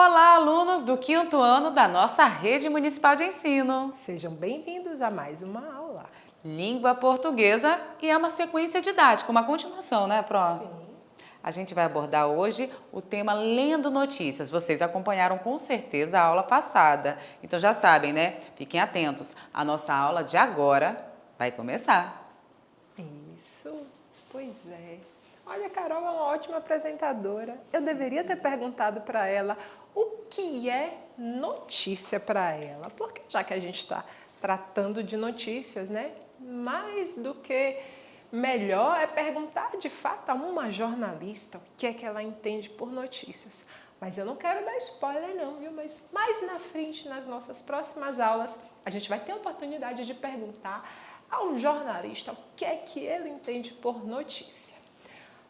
Olá, alunos do 5º ano da nossa rede municipal de ensino. Sejam bem-vindos a mais uma aula. Língua portuguesa e é uma sequência didática, uma continuação, né, Pro? Sim. A gente vai abordar hoje o tema Lendo Notícias. Vocês acompanharam com certeza a aula passada. Então já sabem, né? Fiquem atentos. A nossa aula de agora vai começar. Isso, pois é. Olha, a Carol é uma ótima apresentadora. Eu deveria ter perguntado para ela o que é notícia para ela. Porque já que a gente está tratando de notícias, né? Mais do que melhor é perguntar de fato a uma jornalista o que é que ela entende por notícias. Mas eu não quero dar spoiler não, viu? Mas mais na frente, nas nossas próximas aulas, a gente vai ter a oportunidade de perguntar a um jornalista o que é que ele entende por notícia.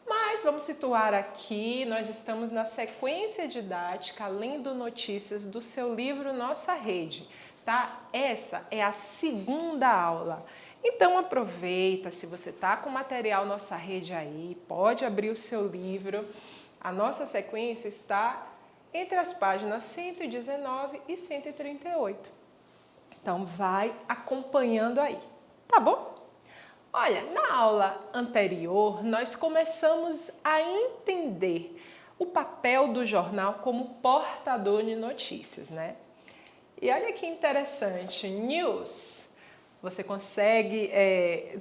Mas vamos situar aqui, nós estamos na sequência didática Lendo Notícias do seu livro Nossa Rede, tá? Essa é a segunda aula. Então aproveita, se você está com o material Nossa Rede aí, pode abrir o seu livro. A nossa sequência está entre as páginas 119 e 138. Então vai acompanhando aí, tá bom? Olha, na aula anterior, nós começamos a entender o papel do jornal como portador de notícias, né? E olha que interessante, news, você consegue,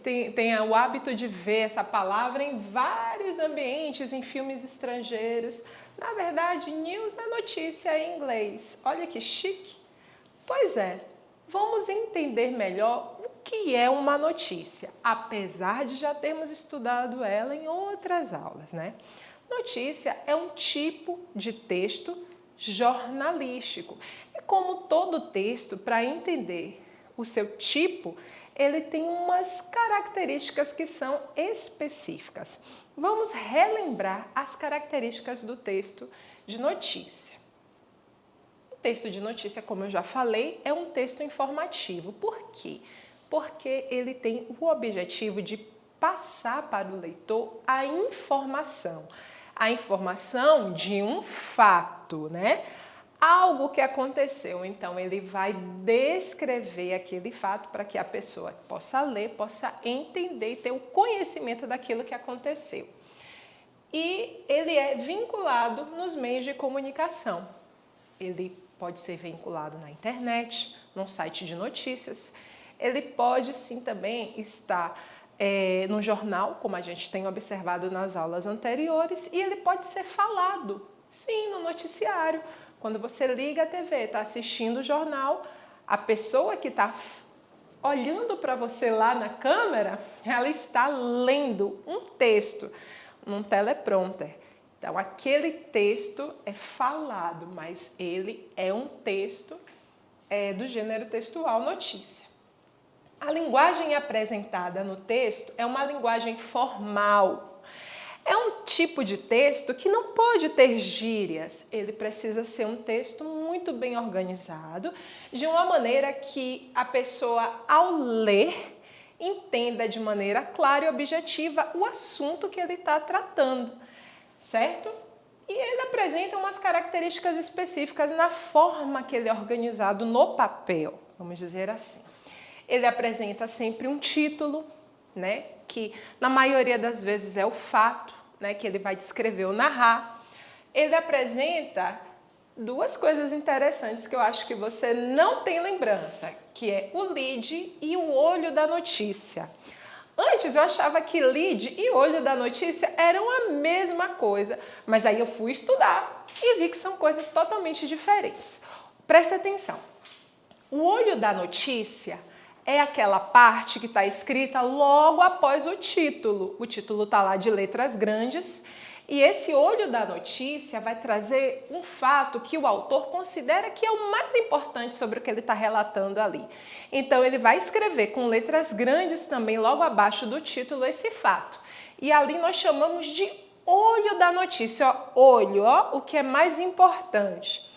tem o hábito de ver essa palavra em vários ambientes, em filmes estrangeiros. Na verdade, news é notícia em inglês. Olha que chique. Pois é, vamos entender melhor o que é uma notícia, apesar de já termos estudado ela em outras aulas, né? Notícia é um tipo de texto jornalístico. E como todo texto, para entender o seu tipo, ele tem umas características que são específicas. Vamos relembrar as características do texto de notícia. O texto de notícia, como eu já falei, é um texto informativo. Por quê? Porque ele tem o objetivo de passar para o leitor a informação de um fato, né? Algo que aconteceu. Então, ele vai descrever aquele fato para que a pessoa possa ler, possa entender e ter o conhecimento daquilo que aconteceu. E ele é vinculado nos meios de comunicação. Ele pode ser vinculado na internet, num site de notícias. Ele pode sim também estar no jornal, como a gente tem observado nas aulas anteriores, e ele pode ser falado, sim, no noticiário. Quando você liga a TV, está assistindo o jornal, a pessoa que está olhando para você lá na câmera, ela está lendo um texto num teleprompter. Então, aquele texto é falado, mas ele é um texto do gênero textual notícia. A linguagem apresentada no texto é uma linguagem formal. É um tipo de texto que não pode ter gírias. Ele precisa ser um texto muito bem organizado, de uma maneira que a pessoa, ao ler, entenda de maneira clara e objetiva o assunto que ele está tratando, certo? E ele apresenta umas características específicas na forma que ele é organizado no papel, vamos dizer assim. Ele apresenta sempre um título, né, que na maioria das vezes é o fato, né, que ele vai descrever ou narrar. Ele apresenta duas coisas interessantes que eu acho que você não tem lembrança, que é o lead e o olho da notícia. Antes eu achava que lead e olho da notícia eram a mesma coisa, mas aí eu fui estudar e vi que são coisas totalmente diferentes. Presta atenção. O olho da notícia é aquela parte que está escrita logo após o título. O título está lá de letras grandes e esse olho da notícia vai trazer um fato que o autor considera que é o mais importante sobre o que ele está relatando ali. Então, ele vai escrever com letras grandes também logo abaixo do título esse fato. E ali nós chamamos de olho da notícia. Ó, olho, ó, o que é mais importante.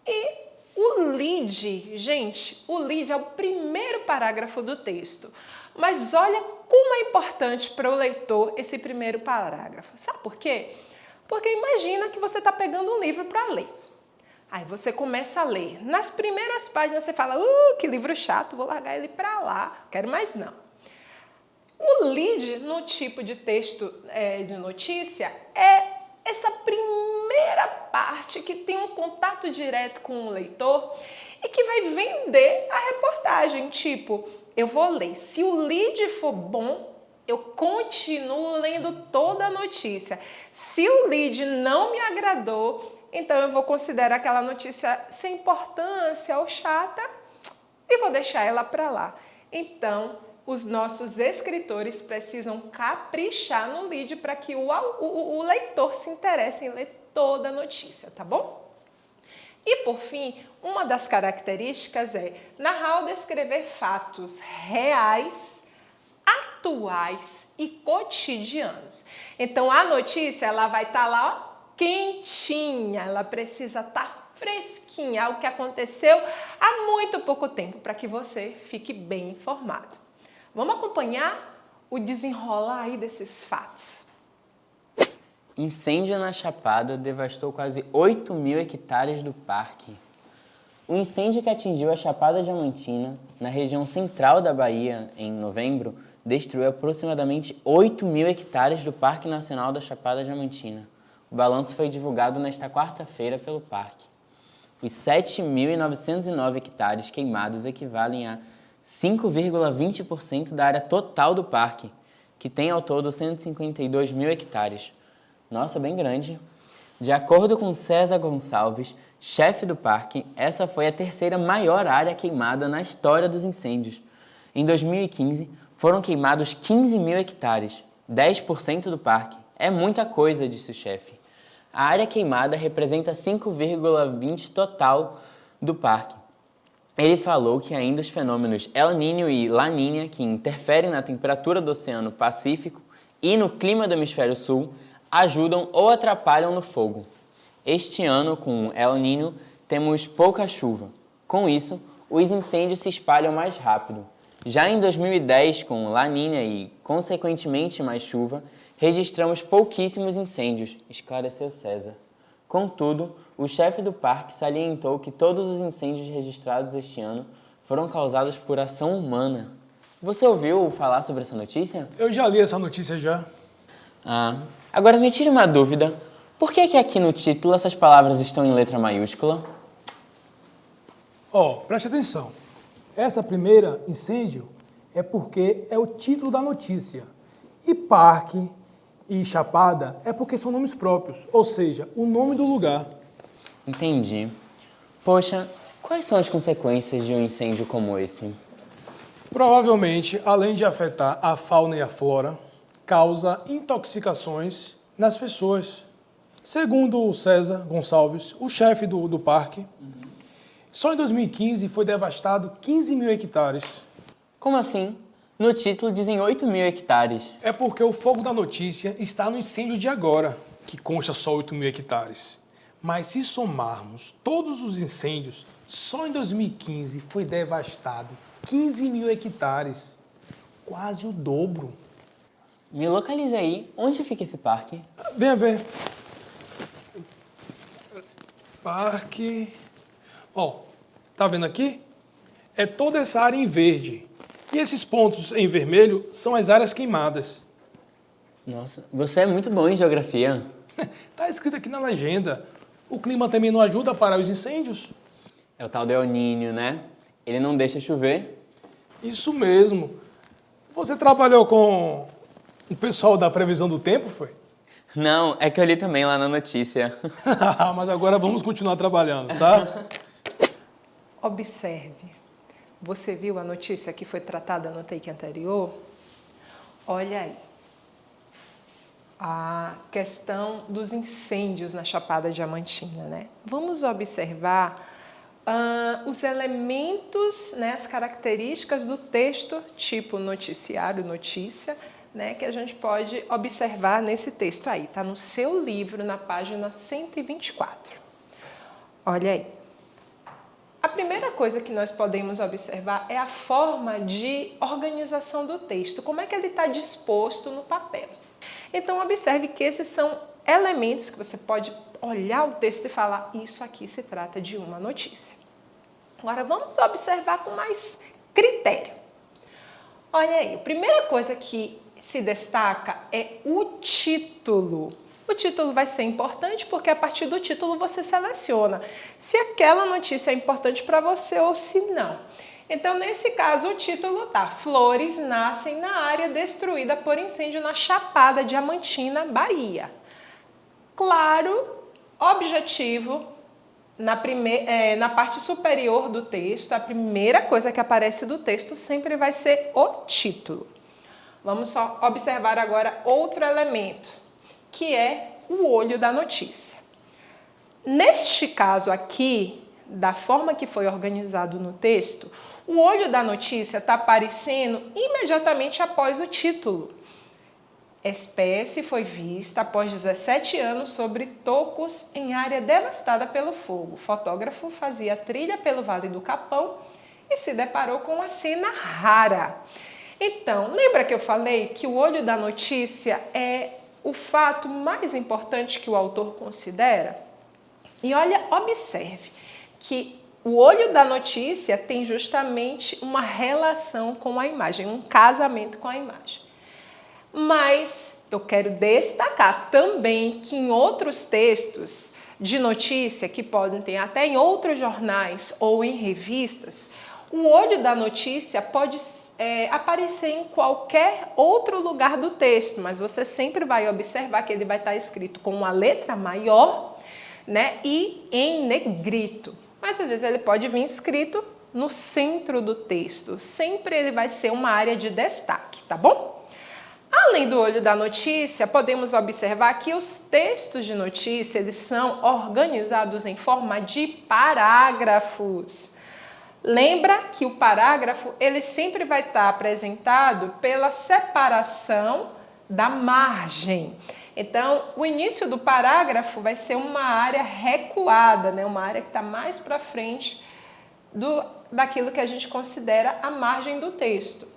E o lead, gente, o lead é o primeiro parágrafo do texto. Mas olha como é importante para o leitor esse primeiro parágrafo. Sabe por quê? Porque imagina que você está pegando um livro para ler. Aí você começa a ler. Nas primeiras páginas você fala, que livro chato, vou largar ele para lá, quero mais não. O lead no tipo de texto de notícia é essa primeira parte que tem um contato direto com o leitor e que vai vender a reportagem. Tipo, eu vou ler, se o lead for bom, eu continuo lendo toda a notícia. Se o lead não me agradou, então eu vou considerar aquela notícia sem importância ou chata e vou deixar ela para lá. Então, os nossos escritores precisam caprichar no lead para que o leitor se interesse em ler toda a notícia, tá bom? E, por fim, uma das características é narrar ou descrever fatos reais, atuais e cotidianos. Então, a notícia ela vai estar lá quentinha, ela precisa estar fresquinha, algo que aconteceu há muito pouco tempo, para que você fique bem informado. Vamos acompanhar o desenrolar aí desses fatos. Incêndio na Chapada devastou quase 8.000 hectares do parque. O incêndio que atingiu a Chapada Diamantina, na região central da Bahia, em novembro, destruiu aproximadamente 8.000 hectares do Parque Nacional da Chapada Diamantina. O balanço foi divulgado nesta quarta-feira pelo parque. Os 7.909 hectares queimados equivalem a 5,20% da área total do parque, que tem ao todo 152.000 hectares. Nossa, bem grande. De acordo com César Gonçalves, chefe do parque, essa foi a terceira maior área queimada na história dos incêndios. Em 2015, foram queimados 15.000 hectares, 10% do parque. É muita coisa, disse o chefe. A área queimada representa 5,20% total do parque. Ele falou que ainda os fenômenos El Niño e La Niña, que interferem na temperatura do Oceano Pacífico e no clima do Hemisfério Sul, ajudam ou atrapalham no fogo. Este ano, com El Niño, temos pouca chuva. Com isso, os incêndios se espalham mais rápido. Já em 2010, com La Niña e, consequentemente, mais chuva, registramos pouquíssimos incêndios, esclareceu César. Contudo, o chefe do parque salientou que todos os incêndios registrados este ano foram causados por ação humana. Você ouviu falar sobre essa notícia? Eu já li essa notícia já. Agora me tire uma dúvida. Por que aqui no título essas palavras estão em letra maiúscula? Preste atenção. Essa primeira incêndio é porque é o título da notícia. E parque e chapada é porque são nomes próprios, ou seja, o nome do lugar. Entendi. Poxa, quais são as consequências de um incêndio como esse? Provavelmente, além de afetar a fauna e a flora, causa intoxicações nas pessoas. Segundo o César Gonçalves, o chefe do parque, só em 2015 foi devastado 15.000 hectares. Como assim? No título dizem 8.000 hectares. É porque o foco da notícia está no incêndio de agora, que consta só 8.000 hectares. Mas se somarmos todos os incêndios, só em 2015 foi devastado 15.000 hectares. Quase o dobro. Me localize aí. Onde fica esse parque? Venha ver. Parque... tá vendo aqui? É toda essa área em verde. E esses pontos em vermelho são as áreas queimadas. Nossa, você é muito bom em geografia. Tá escrito aqui na legenda. O clima também não ajuda a parar os incêndios? É o tal do El Niño, né? Ele não deixa chover. Isso mesmo. Você trabalhou com o pessoal da previsão do tempo, foi? Não, é que eu li também lá na notícia. Mas agora vamos continuar trabalhando, tá? Observe. Você viu a notícia que foi tratada no take anterior? Olha aí. A questão dos incêndios na Chapada Diamantina, né? Vamos observar os elementos, né, as características do texto, tipo noticiário, notícia, né, que a gente pode observar nesse texto aí. Está no seu livro, na página 124. Olha aí. A primeira coisa que nós podemos observar é a forma de organização do texto. Como é que ele está disposto no papel? Então, observe que esses são elementos que você pode olhar o texto e falar, isso aqui se trata de uma notícia. Agora vamos observar com mais critério. Olha aí, a primeira coisa que se destaca é o título. O título vai ser importante porque a partir do título você seleciona se aquela notícia é importante para você ou se não. Então, nesse caso, o título tá: flores nascem na área destruída por incêndio na Chapada Diamantina, Bahia. Claro, objetivo, na parte superior do texto, a primeira coisa que aparece do texto sempre vai ser o título. Vamos só observar agora outro elemento, que é o olho da notícia. Neste caso aqui, da forma que foi organizado no texto, o olho da notícia está aparecendo imediatamente após o título. Espécie foi vista após 17 anos sobre tocos em área devastada pelo fogo. O fotógrafo fazia trilha pelo Vale do Capão e se deparou com uma cena rara. Então, lembra que eu falei que o olho da notícia é o fato mais importante que o autor considera? E olha, observe que o olho da notícia tem justamente uma relação com a imagem, um casamento com a imagem. Mas eu quero destacar também que em outros textos de notícia, que podem ter até em outros jornais ou em revistas, o olho da notícia pode aparecer em qualquer outro lugar do texto, mas você sempre vai observar que ele vai estar escrito com uma letra maior, né, e em negrito. Mas às vezes ele pode vir escrito no centro do texto. Sempre ele vai ser uma área de destaque, tá bom? Além do olho da notícia, podemos observar que os textos de notícia, eles são organizados em forma de parágrafos. Lembra que o parágrafo, ele sempre vai estar apresentado pela separação da margem. Então, o início do parágrafo vai ser uma área recuada, né? Uma área que está mais para frente daquilo que a gente considera a margem do texto.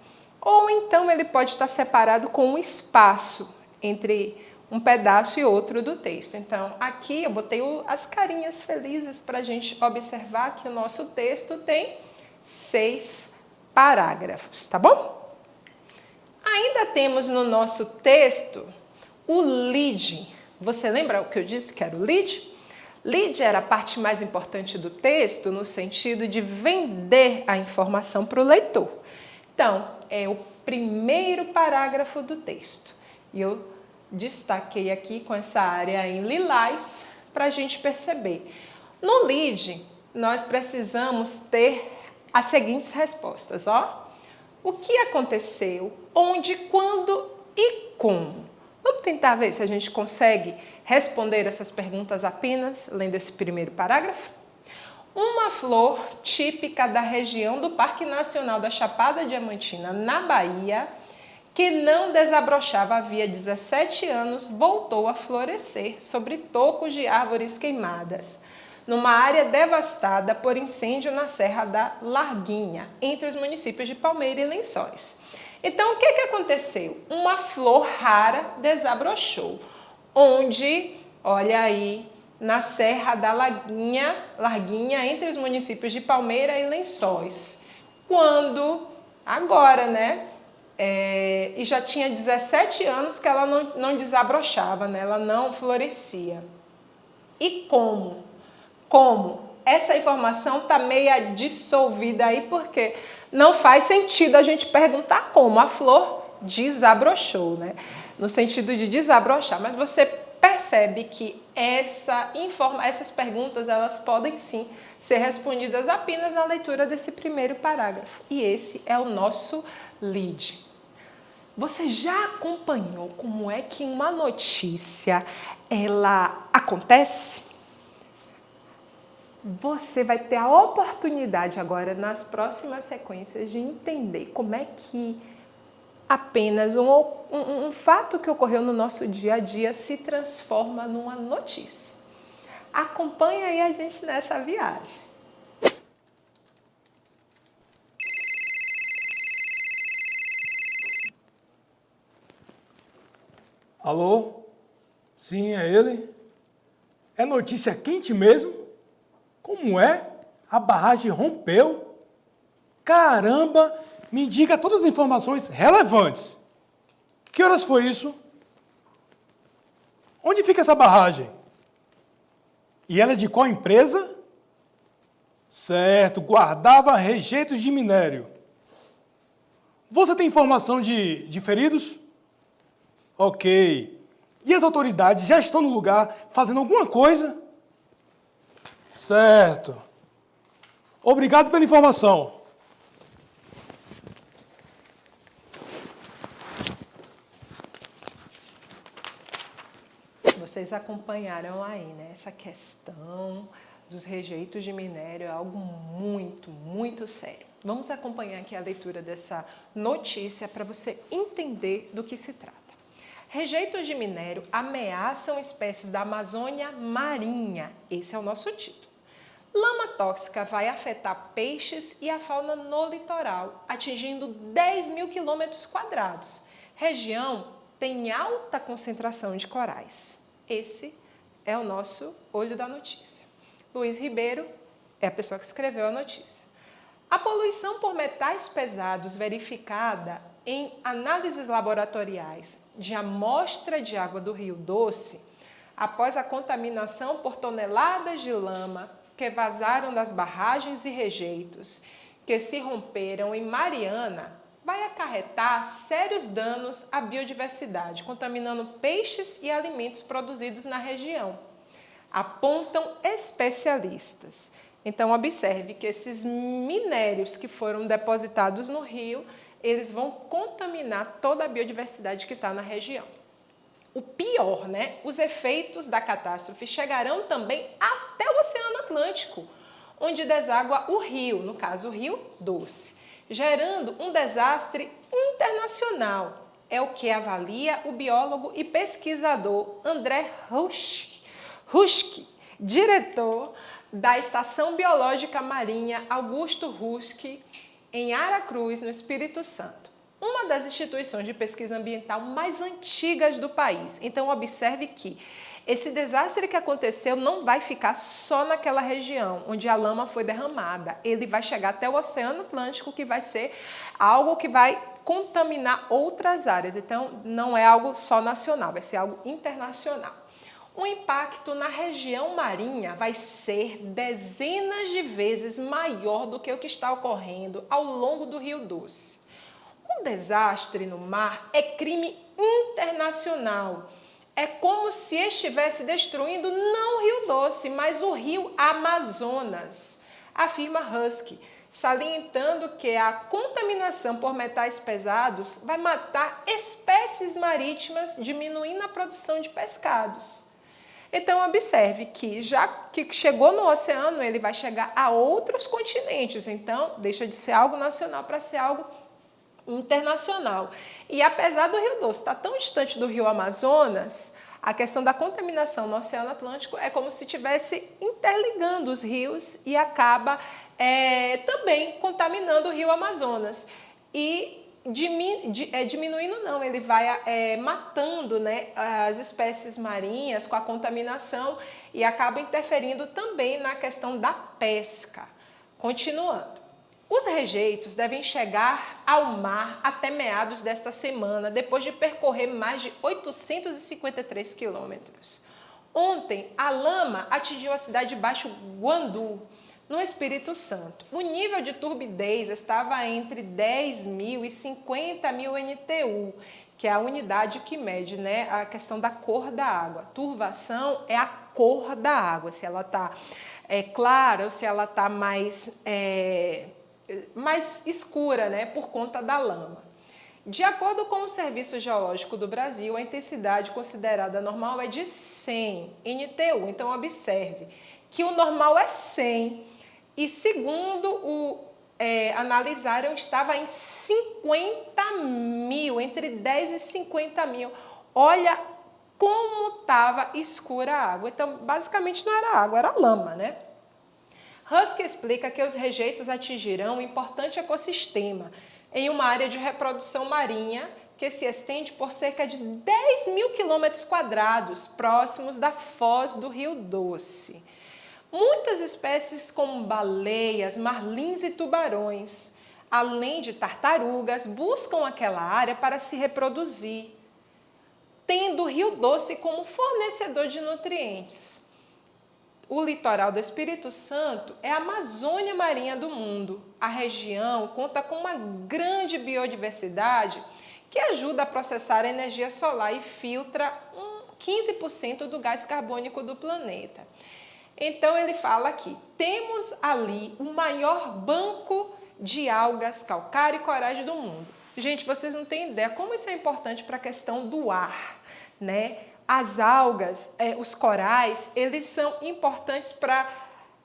Ou então ele pode estar separado com um espaço entre um pedaço e outro do texto. Então, aqui eu botei as carinhas felizes para a gente observar que o nosso texto tem 6 parágrafos, tá bom? Ainda temos no nosso texto o lead. Você lembra o que eu disse que era o lead? Lead era a parte mais importante do texto no sentido de vender a informação para o leitor. Então, é o primeiro parágrafo do texto. E eu destaquei aqui com essa área em lilás para a gente perceber. No lead, nós precisamos ter as seguintes respostas. O que aconteceu, onde, quando e como. Vamos tentar ver se a gente consegue responder essas perguntas apenas lendo esse primeiro parágrafo? Uma flor típica da região do Parque Nacional da Chapada Diamantina, na Bahia, que não desabrochava havia 17 anos, voltou a florescer sobre tocos de árvores queimadas, numa área devastada por incêndio na Serra da Larguinha, entre os municípios de Palmeira e Lençóis. Então, o que aconteceu? Uma flor rara desabrochou, onde, olha aí, na Serra da Larguinha, entre os municípios de Palmeira e Lençóis. Agora, né? E já tinha 17 anos que ela não desabrochava, né? Ela não florescia. E como? Essa informação está meio dissolvida aí, porque não faz sentido a gente perguntar como a flor desabrochou, né? No sentido de desabrochar, mas você percebe que essas perguntas, elas podem sim ser respondidas apenas na leitura desse primeiro parágrafo. E esse é o nosso lead. Você já acompanhou como é que uma notícia ela acontece? Você vai ter a oportunidade agora, nas próximas sequências, de entender como é que apenas um fato que ocorreu no nosso dia a dia se transforma numa notícia. Acompanha aí a gente nessa viagem. Alô? Sim, é ele. É notícia quente mesmo? Como é? A barragem rompeu? Caramba! Me diga todas as informações relevantes. Que horas foi isso? Onde fica essa barragem? E ela é de qual empresa? Certo, guardava rejeitos de minério. Você tem informação de feridos? Ok. E as autoridades já estão no lugar fazendo alguma coisa? Certo. Obrigado pela informação. Vocês acompanharam aí, né? Essa questão dos rejeitos de minério é algo muito, muito sério. Vamos acompanhar aqui a leitura dessa notícia para você entender do que se trata. Rejeitos de minério ameaçam espécies da Amazônia marinha. Esse é o nosso título. Lama tóxica vai afetar peixes e a fauna no litoral, atingindo 10 mil quilômetros quadrados. Região tem alta concentração de corais. Esse é o nosso olho da notícia. Luiz Ribeiro é a pessoa que escreveu a notícia. A poluição por metais pesados verificada em análises laboratoriais de amostra de água do Rio Doce, após a contaminação por toneladas de lama que vazaram das barragens e rejeitos que se romperam em Mariana, vai acarretar sérios danos à biodiversidade, contaminando peixes e alimentos produzidos na região, apontam especialistas. Então, observe que esses minérios que foram depositados no rio, eles vão contaminar toda a biodiversidade que está na região. O pior, né? Os efeitos da catástrofe chegarão também até o Oceano Atlântico, onde deságua o rio, no caso o Rio Doce, gerando um desastre internacional. É o que avalia o biólogo e pesquisador André Huschke, diretor da Estação Biológica Marinha Augusto Huschke, em Aracruz, no Espírito Santo, uma das instituições de pesquisa ambiental mais antigas do país. Então, observe que esse desastre que aconteceu não vai ficar só naquela região onde a lama foi derramada. Ele vai chegar até o Oceano Atlântico, que vai ser algo que vai contaminar outras áreas. Então, não é algo só nacional, vai ser algo internacional. O impacto na região marinha vai ser dezenas de vezes maior do que o que está ocorrendo ao longo do Rio Doce. O desastre no mar é crime internacional. É como se estivesse destruindo não o Rio Doce, mas o Rio Amazonas, afirma Huschke, salientando que a contaminação por metais pesados vai matar espécies marítimas, diminuindo a produção de pescados. Então, observe que já que chegou no oceano, ele vai chegar a outros continentes. Então, deixa de ser algo nacional para ser algo internacional. E apesar do Rio Doce estar tão distante do Rio Amazonas, a questão da contaminação no Oceano Atlântico é como se estivesse interligando os rios e acaba também contaminando o Rio Amazonas. E diminuindo não, ele vai matando, né, as espécies marinhas com a contaminação e acaba interferindo também na questão da pesca. Continuando. Os rejeitos devem chegar ao mar até meados desta semana, depois de percorrer mais de 853 quilômetros. Ontem, a lama atingiu a cidade de Baixo Guandu, no Espírito Santo. O nível de turbidez estava entre 10 mil e 50 mil NTU, que é a unidade que mede, né, a questão da cor da água. Turvação é a cor da água, se ela está clara ou se ela está mais escura, né, por conta da lama. De acordo com o Serviço Geológico do Brasil, a intensidade considerada normal é de 100 NTU. Então, observe que o normal é 100 e, segundo analisaram, estava em 50 mil, entre 10 e 50 mil. Olha como estava escura a água. Então, basicamente, não era água, era lama, né? Huschke explica que os rejeitos atingirão um importante ecossistema em uma área de reprodução marinha que se estende por cerca de 10 mil quilômetros quadrados, próximos da foz do Rio Doce. Muitas espécies como baleias, marlins e tubarões, além de tartarugas, buscam aquela área para se reproduzir, tendo o Rio Doce como fornecedor de nutrientes. O litoral do Espírito Santo é a Amazônia marinha do mundo. A região conta com uma grande biodiversidade que ajuda a processar a energia solar e filtra 15% do gás carbônico do planeta. Então ele fala aqui, temos ali o maior banco de algas, calcário e corais do mundo. Gente, vocês não têm ideia como isso é importante para a questão do ar, né? As algas, os corais, eles são importantes para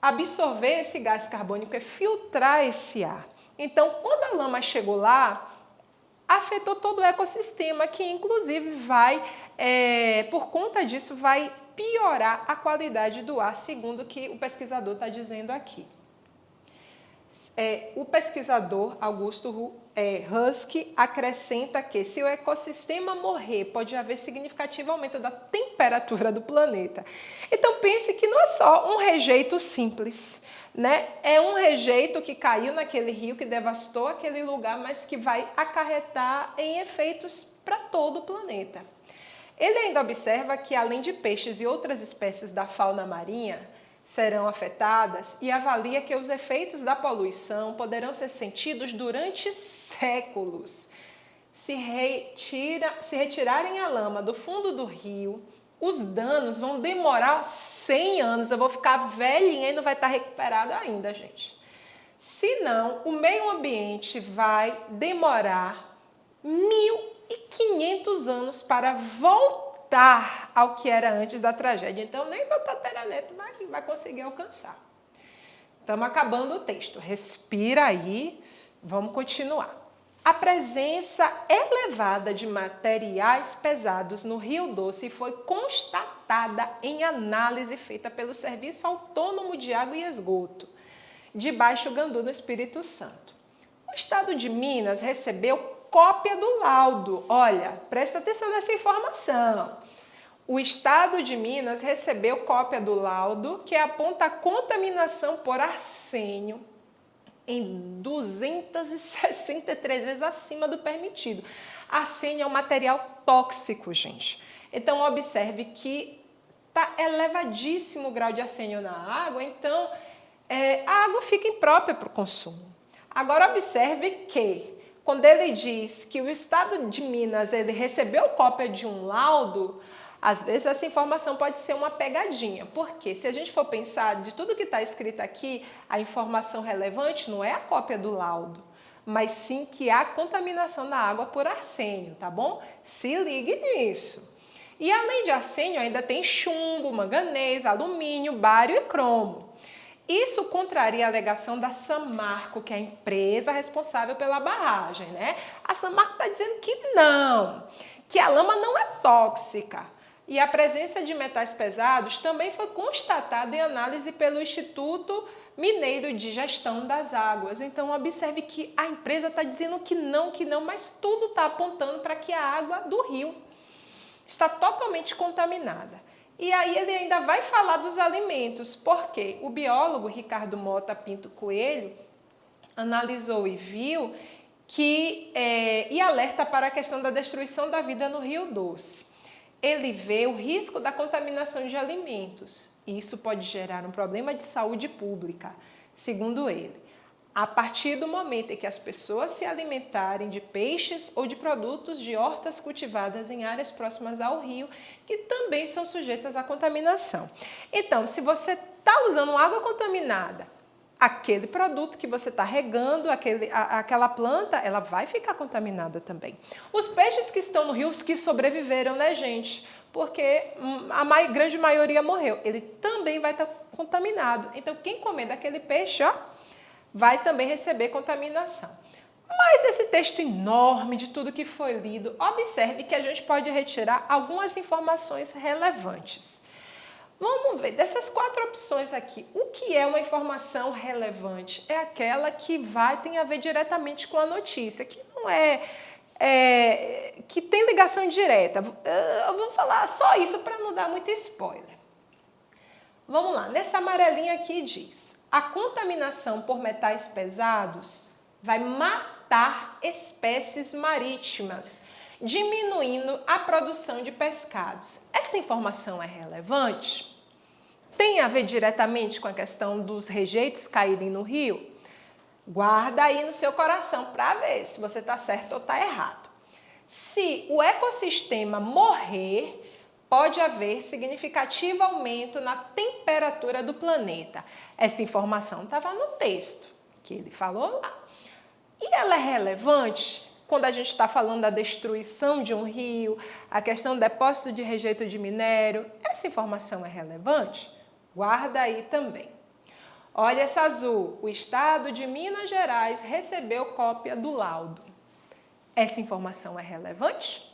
absorver esse gás carbônico e filtrar esse ar. Então, quando a lama chegou lá, afetou todo o ecossistema, que inclusive vai, por conta disso, vai piorar a qualidade do ar, segundo o que o pesquisador está dizendo aqui. O pesquisador Augusto Husky acrescenta que se o ecossistema morrer, pode haver significativo aumento da temperatura do planeta. Então pense que não é só um rejeito simples, né? É um rejeito que caiu naquele rio, que devastou aquele lugar, mas que vai acarretar em efeitos para todo o planeta. Ele ainda observa que, além de peixes e outras espécies da fauna marinha, serão afetadas e avalia que os efeitos da poluição poderão ser sentidos durante séculos. Se retirarem a lama do fundo do rio, os danos vão demorar 100 anos. Eu vou ficar velhinha e não vai estar recuperado ainda, gente. Se não, o meio ambiente vai demorar 1.500 anos para voltar ao que era antes da tragédia. Então, nem meu tataraneto vai conseguir alcançar. Estamos acabando o texto. Respira aí, vamos continuar. A presença elevada de materiais pesados no Rio Doce foi constatada em análise feita pelo Serviço Autônomo de Água e Esgoto, de Baixo Gandu, no Espírito Santo. O estado de Minas recebeu cópia do laudo. Olha, presta atenção nessa informação. O estado de Minas recebeu cópia do laudo que aponta a contaminação por arsênio em 263 vezes acima do permitido. Arsênio é um material tóxico, gente. Então, observe que está elevadíssimo o grau de arsênio na água, então a água fica imprópria para o consumo. Agora, observe que, quando ele diz que o estado de Minas ele recebeu cópia de um laudo, às vezes essa informação pode ser uma pegadinha, porque se a gente for pensar de tudo que está escrito aqui, a informação relevante não é a cópia do laudo, mas sim que há contaminação na água por arsênio, tá bom? Se ligue nisso. E além de arsênio, ainda tem chumbo, manganês, alumínio, bário e cromo. Isso contraria a alegação da Samarco, que é a empresa responsável pela barragem, né? A Samarco está dizendo que não, que a lama não é tóxica. E a presença de metais pesados também foi constatada em análise pelo Instituto Mineiro de Gestão das Águas. Então, observe que a empresa está dizendo que não, mas tudo está apontando para que a água do rio está totalmente contaminada. E aí ele ainda vai falar dos alimentos, porque o biólogo Ricardo Mota Pinto Coelho analisou e viu que, e alerta para a questão da destruição da vida no Rio Doce. Ele vê o risco da contaminação de alimentos. Isso pode gerar um problema de saúde pública, segundo ele. A partir do momento em que as pessoas se alimentarem de peixes ou de produtos de hortas cultivadas em áreas próximas ao rio, que também são sujeitas à contaminação. Então, se você está usando água contaminada, aquele produto que você está regando, aquela planta, ela vai ficar contaminada também. Os peixes que estão no rio, os que sobreviveram, né, gente? Porque a grande maioria morreu. Ele também vai estar contaminado. Então, quem comer daquele peixe, ó, vai também receber contaminação. Mas desse texto enorme, de tudo que foi lido, observe que a gente pode retirar algumas informações relevantes. Vamos ver, dessas 4 opções aqui, o que é uma informação relevante? É aquela que tem a ver diretamente com a notícia, que não que tem ligação direta. Eu vou falar só isso para não dar muito spoiler. Vamos lá, nessa amarelinha aqui diz: a contaminação por metais pesados vai matar espécies marítimas, diminuindo a produção de pescados. Essa informação é relevante? Tem a ver diretamente com a questão dos rejeitos caírem no rio? Guarda aí no seu coração para ver se você está certo ou está errado. Se o ecossistema morrer, pode haver significativo aumento na temperatura do planeta. Essa informação estava no texto que ele falou lá. E ela é relevante quando a gente está falando da destruição de um rio, a questão do depósito de rejeito de minério. Essa informação é relevante? Guarda aí também. Olha essa azul. O estado de Minas Gerais recebeu cópia do laudo. Essa informação é relevante?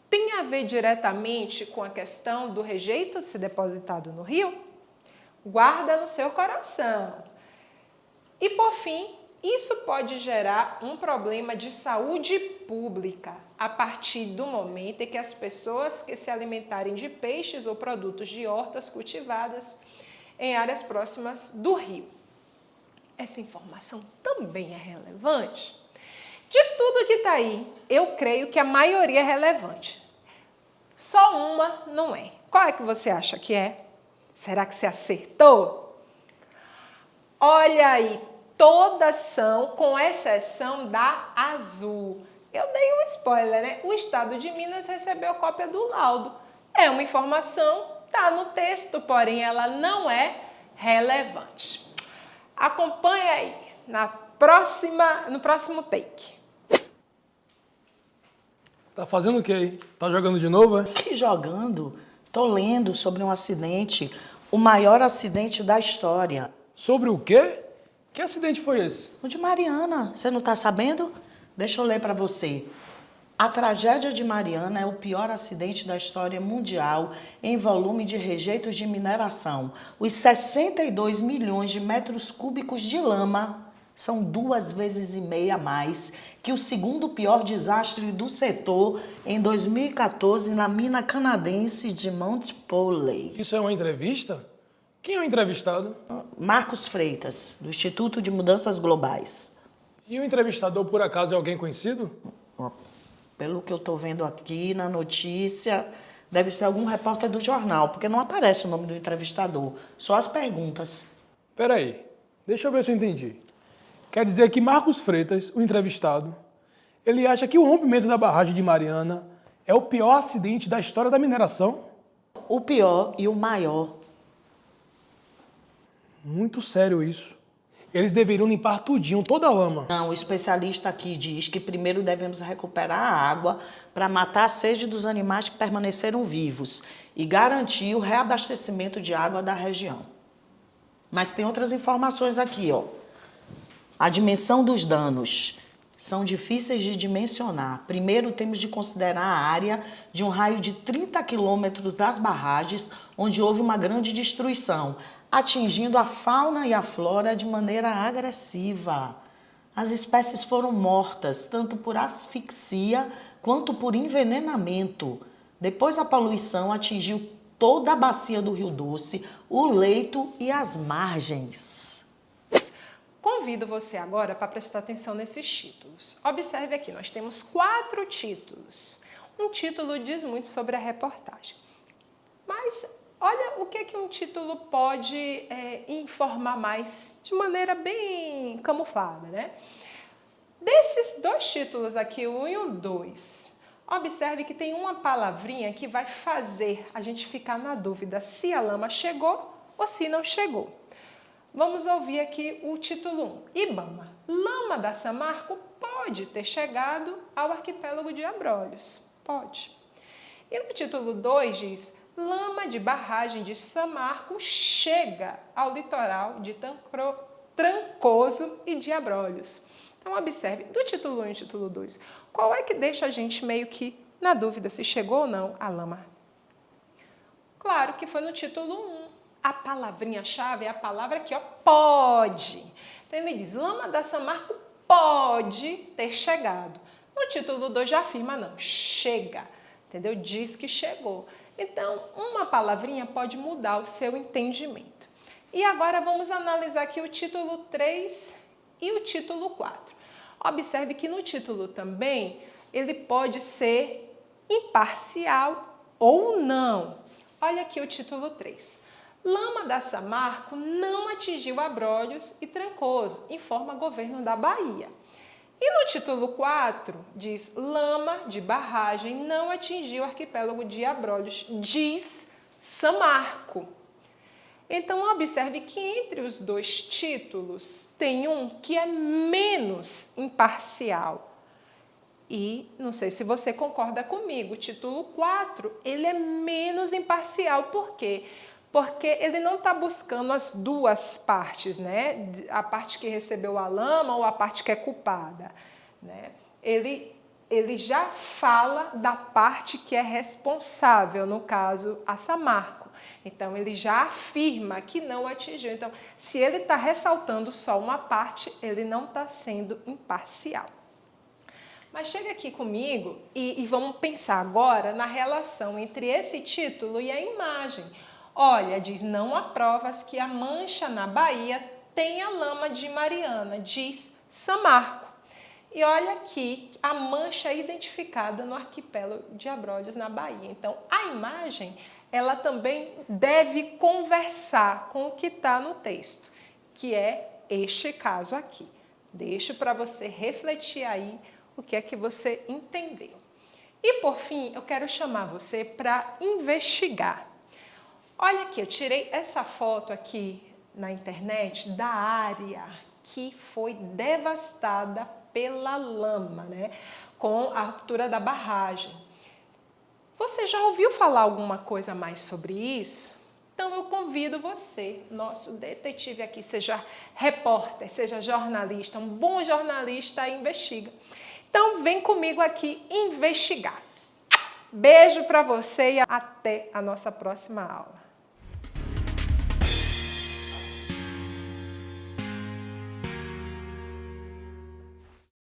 Tem a ver diretamente com a questão do rejeito ser depositado no rio? Guarda no seu coração. E, por fim, isso pode gerar um problema de saúde pública a partir do momento em que as pessoas que se alimentarem de peixes ou produtos de hortas cultivadas em áreas próximas do rio. Essa informação também é relevante? De tudo que está aí, eu creio que a maioria é relevante. Só uma não é. Qual é que você acha que é? Será que você acertou? Olha aí, todas são, com exceção da azul. Eu dei um spoiler, né? O estado de Minas recebeu cópia do laudo. É uma informação, está no texto, porém ela não é relevante. Acompanha aí no próximo take. Tá fazendo o quê aí? Tá jogando de novo, é? Que jogando? Tô lendo sobre um acidente, o maior acidente da história. Sobre o quê? Que acidente foi esse? O de Mariana, você não tá sabendo? Deixa eu ler para você. A tragédia de Mariana é o pior acidente da história mundial em volume de rejeitos de mineração. Os 62 milhões de metros cúbicos de lama são 2,5 vezes a mais que o segundo pior desastre do setor em 2014 na mina canadense de Mount Polley. Isso é uma entrevista? Quem é o entrevistado? Marcos Freitas, do Instituto de Mudanças Globais. E o entrevistador, por acaso, é alguém conhecido? Pelo que eu estou vendo aqui na notícia, deve ser algum repórter do jornal, porque não aparece o nome do entrevistador, só as perguntas. Peraí, deixa eu ver se eu entendi. Quer dizer que Marcos Freitas, o entrevistado, ele acha que o rompimento da barragem de Mariana é o pior acidente da história da mineração? O pior e o maior. Muito sério isso. Eles deveriam limpar tudinho, toda a lama. Não, o especialista aqui diz que primeiro devemos recuperar a água para matar a sede dos animais que permaneceram vivos e garantir o reabastecimento de água da região. Mas tem outras informações aqui, ó. A dimensão dos danos são difíceis de dimensionar. Primeiro, temos de considerar a área de um raio de 30 quilômetros das barragens, onde houve uma grande destruição, atingindo a fauna e a flora de maneira agressiva. As espécies foram mortas, tanto por asfixia quanto por envenenamento. Depois, a poluição atingiu toda a bacia do Rio Doce, o leito e as margens. Convido você agora para prestar atenção nesses títulos. Observe aqui, nós temos 4 títulos. Um título diz muito sobre a reportagem. Mas olha o que um título pode informar mais de maneira bem camuflada, né? Desses 2 títulos aqui, o 1 e o 2, observe que tem uma palavrinha que vai fazer a gente ficar na dúvida se a lama chegou ou se não chegou. Vamos ouvir aqui o título 1. IBAMA. Lama da Samarco pode ter chegado ao arquipélago de Abrolhos. Pode. E no título 2 diz: lama de barragem de Samarco chega ao litoral de Trancoso e de Abrolhos. Então, observe, do título 1 e título 2, qual é que deixa a gente meio que na dúvida se chegou ou não a lama? Claro que foi no título 1. A palavrinha-chave é a palavra aqui, ó, pode. Então, ele diz, lama da Samarco pode ter chegado. No título 2 já afirma, não, chega, entendeu? Diz que chegou. Então, uma palavrinha pode mudar o seu entendimento. E agora vamos analisar aqui o título 3 e o título 4. Observe que no título também ele pode ser imparcial ou não. Olha aqui o título 3. Lama da Samarco não atingiu Abrolhos e Trancoso, informa governo da Bahia. E no título 4 diz, lama de barragem não atingiu o arquipélago de Abrolhos, diz Samarco. Então, observe que entre os dois títulos tem um que é menos imparcial. E não sei se você concorda comigo, o título 4, ele é menos imparcial. Por quê? Porque ele não está buscando as duas partes, né? A parte que recebeu a lama ou a parte que é culpada, né? Ele já fala da parte que é responsável, no caso, a Samarco. Então, ele já afirma que não atingiu. Então, se ele está ressaltando só uma parte, ele não está sendo imparcial. Mas chega aqui comigo e vamos pensar agora na relação entre esse título e a imagem. Olha, diz, não há provas que a mancha na Bahia tenha lama de Mariana, diz Samarco. E olha aqui a mancha identificada no arquipélago de Abrolhos, na Bahia. Então, a imagem, ela também deve conversar com o que está no texto, que é este caso aqui. Deixo para você refletir aí o que é que você entendeu. E, por fim, eu quero chamar você para investigar. Olha aqui, eu tirei essa foto aqui na internet da área que foi devastada pela lama, né? Com a ruptura da barragem. Você já ouviu falar alguma coisa mais sobre isso? Então eu convido você, nosso detetive aqui, seja repórter, seja jornalista, um bom jornalista, investiga. Então vem comigo aqui investigar. Beijo para você e até a nossa próxima aula.